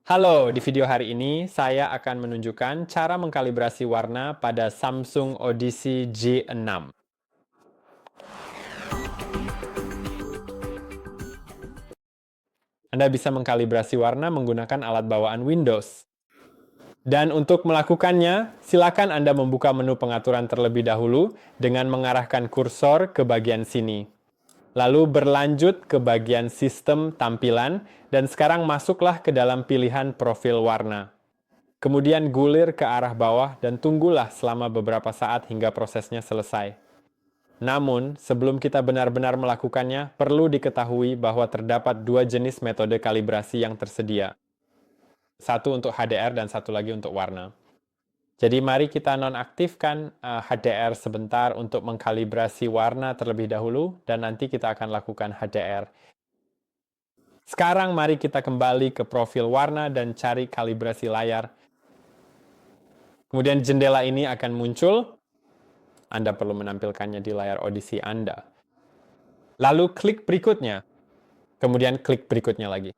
Halo, di video hari ini saya akan menunjukkan cara mengkalibrasi warna pada Samsung Odyssey J6. Anda bisa mengkalibrasi warna menggunakan alat bawaan Windows. Dan untuk melakukannya, silakan Anda membuka menu pengaturan terlebih dahulu dengan mengarahkan kursor ke bagian sini. Lalu berlanjut ke bagian sistem tampilan, dan sekarang masuklah ke dalam pilihan profil warna. Kemudian gulir ke arah bawah dan tunggulah selama beberapa saat hingga prosesnya selesai. Namun, sebelum kita benar-benar melakukannya, perlu diketahui bahwa terdapat dua jenis metode kalibrasi yang tersedia. Satu untuk HDR dan satu lagi untuk warna. Jadi mari kita nonaktifkan HDR sebentar untuk mengkalibrasi warna terlebih dahulu, dan nanti kita akan lakukan HDR. Sekarang mari kita kembali ke profil warna dan cari kalibrasi layar. Kemudian jendela ini akan muncul. Anda perlu menampilkannya di layar Odyssey Anda. Lalu klik berikutnya. Kemudian klik berikutnya lagi.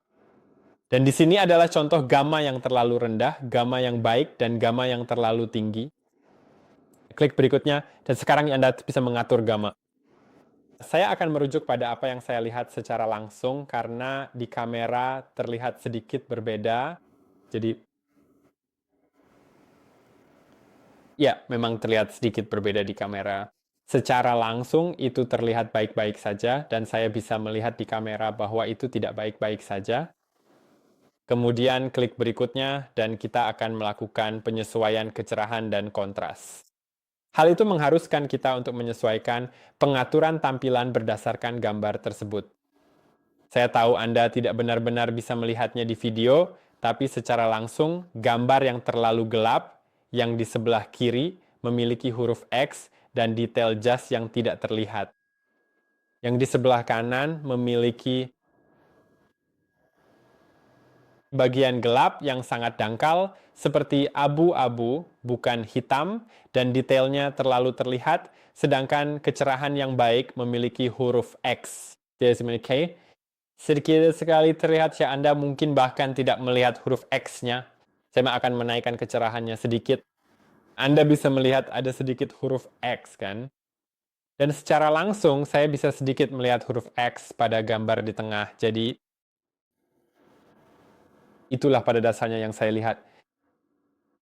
Dan di sini adalah contoh gamma yang terlalu rendah, gamma yang baik, dan gamma yang terlalu tinggi. Klik berikutnya, dan sekarang Anda bisa mengatur gamma. Saya akan merujuk pada apa yang saya lihat secara langsung, karena di kamera terlihat sedikit berbeda. Jadi, ya, memang terlihat sedikit berbeda di kamera. Secara langsung itu terlihat baik-baik saja, dan saya bisa melihat di kamera bahwa itu tidak baik-baik saja. Kemudian klik berikutnya, dan kita akan melakukan penyesuaian kecerahan dan kontras. Hal itu mengharuskan kita untuk menyesuaikan pengaturan tampilan berdasarkan gambar tersebut. Saya tahu Anda tidak benar-benar bisa melihatnya di video, tapi secara langsung, gambar yang terlalu gelap, yang di sebelah kiri, memiliki huruf X dan detail jas yang tidak terlihat. Yang di sebelah kanan memiliki bagian gelap yang sangat dangkal, seperti abu-abu, bukan hitam, dan detailnya terlalu terlihat, sedangkan kecerahan yang baik memiliki huruf X. Jadi, sedikit sekali terlihat ya, Anda mungkin bahkan tidak melihat huruf X-nya. Saya akan menaikkan kecerahannya sedikit. Anda bisa melihat ada sedikit huruf X, kan? Dan secara langsung, saya bisa sedikit melihat huruf X pada gambar di tengah. Jadi, itulah pada dasarnya yang saya lihat.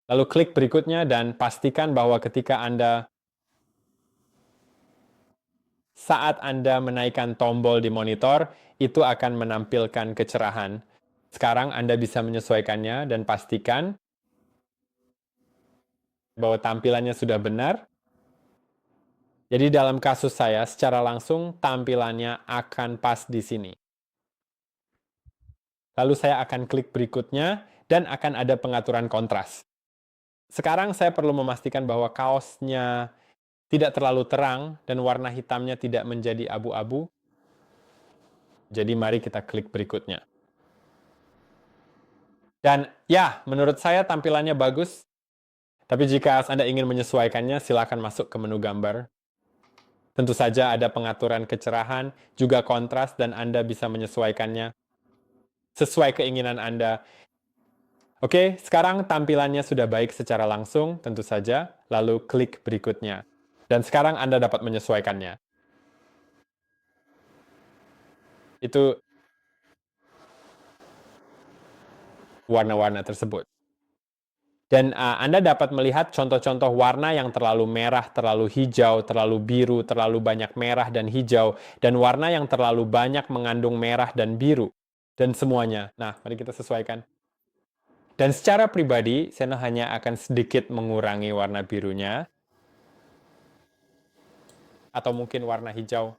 Lalu klik berikutnya dan pastikan bahwa ketika saat Anda menaikkan tombol di monitor, itu akan menampilkan kecerahan. Sekarang Anda bisa menyesuaikannya dan pastikan bahwa tampilannya sudah benar. Jadi dalam kasus saya, secara langsung tampilannya akan pas di sini. Lalu saya akan klik berikutnya dan akan ada pengaturan kontras. Sekarang saya perlu memastikan bahwa kaosnya tidak terlalu terang dan warna hitamnya tidak menjadi abu-abu. Jadi mari kita klik berikutnya. Dan ya, menurut saya tampilannya bagus. Tapi jika Anda ingin menyesuaikannya, silakan masuk ke menu gambar. Tentu saja ada pengaturan kecerahan, juga kontras, dan Anda bisa menyesuaikannya sesuai keinginan Anda. Oke, sekarang tampilannya sudah baik secara langsung, tentu saja. Lalu klik berikutnya. Dan sekarang Anda dapat menyesuaikannya. Itu warna-warna tersebut. Dan Anda dapat melihat contoh-contoh warna yang terlalu merah, terlalu hijau, terlalu biru, terlalu banyak merah dan hijau, dan warna yang terlalu banyak mengandung merah dan biru, dan semuanya. Nah, mari kita sesuaikan. Dan secara pribadi, saya hanya akan sedikit mengurangi warna birunya, atau mungkin warna hijau.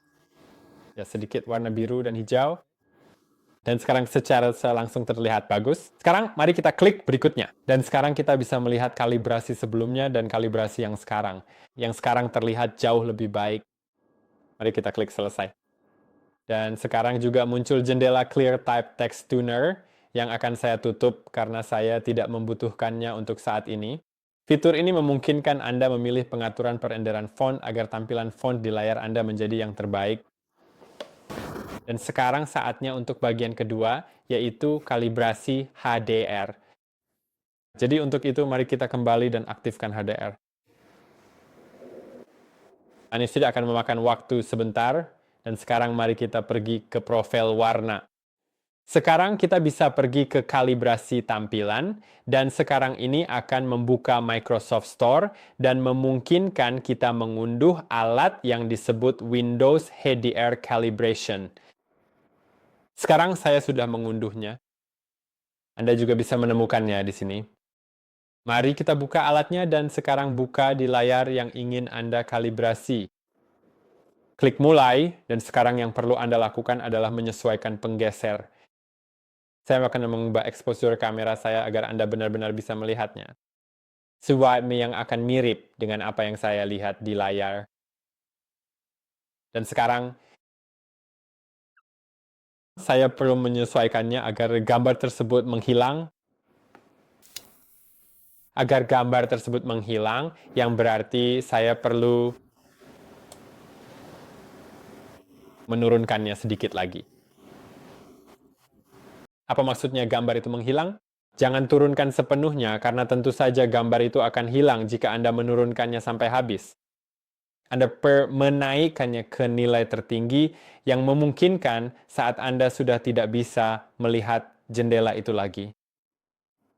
Ya, sedikit warna biru dan hijau. Dan sekarang secara langsung terlihat bagus. Sekarang mari kita klik berikutnya. Dan sekarang kita bisa melihat kalibrasi sebelumnya dan kalibrasi yang sekarang. Yang sekarang terlihat jauh lebih baik. Mari kita klik selesai. Dan sekarang juga muncul jendela Clear Type Text Tuner yang akan saya tutup karena saya tidak membutuhkannya untuk saat ini. Fitur ini memungkinkan Anda memilih pengaturan perenderan font agar tampilan font di layar Anda menjadi yang terbaik. Dan sekarang saatnya untuk bagian kedua, yaitu kalibrasi HDR. Jadi untuk itu mari kita kembali dan aktifkan HDR. Ini tidak akan memakan waktu sebentar, dan sekarang mari kita pergi ke profil warna. Sekarang kita bisa pergi ke kalibrasi tampilan, dan sekarang ini akan membuka Microsoft Store dan memungkinkan kita mengunduh alat yang disebut Windows HDR Calibration. Sekarang saya sudah mengunduhnya. Anda juga bisa menemukannya di sini. Mari kita buka alatnya dan sekarang buka di layar yang ingin Anda kalibrasi. Klik mulai, dan sekarang yang perlu Anda lakukan adalah menyesuaikan penggeser. Saya akan mengubah exposure kamera saya agar Anda benar-benar bisa melihatnya. Swipe yang akan mirip dengan apa yang saya lihat di layar. Dan sekarang, saya perlu menyesuaikannya agar gambar tersebut menghilang. Agar gambar tersebut menghilang, yang berarti saya perlu menurunkannya sedikit lagi. Apa maksudnya gambar itu menghilang? Jangan turunkan sepenuhnya, karena tentu saja gambar itu akan hilang jika Anda menurunkannya sampai habis. Anda menaikkannya ke nilai tertinggi yang memungkinkan saat Anda sudah tidak bisa melihat jendela itu lagi.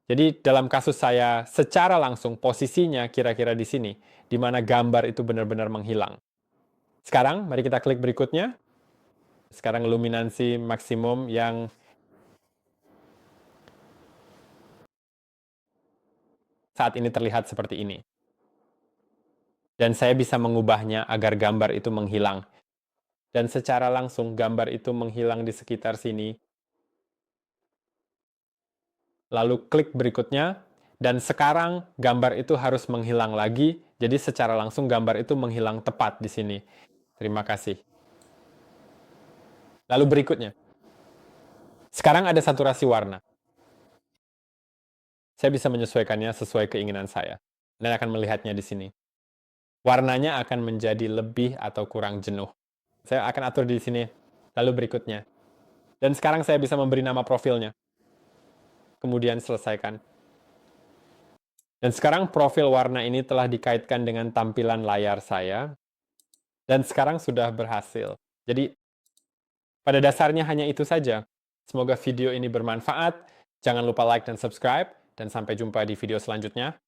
Jadi dalam kasus saya, secara langsung posisinya kira-kira di sini, di mana gambar itu benar-benar menghilang. Sekarang, mari kita klik berikutnya. Sekarang luminansi maksimum yang saat ini terlihat seperti ini. Dan saya bisa mengubahnya agar gambar itu menghilang. Dan secara langsung gambar itu menghilang di sekitar sini. Lalu klik berikutnya, dan sekarang gambar itu harus menghilang lagi, jadi secara langsung gambar itu menghilang tepat di sini. Terima kasih. Lalu berikutnya. Sekarang ada saturasi warna. Saya bisa menyesuaikannya sesuai keinginan saya. Dan akan melihatnya di sini. Warnanya akan menjadi lebih atau kurang jenuh. Saya akan atur di sini. Lalu berikutnya. Dan sekarang saya bisa memberi nama profilnya. Kemudian selesaikan. Dan sekarang profil warna ini telah dikaitkan dengan tampilan layar saya. Dan sekarang sudah berhasil. Jadi, pada dasarnya hanya itu saja. Semoga video ini bermanfaat. Jangan lupa like dan subscribe. Dan sampai jumpa di video selanjutnya.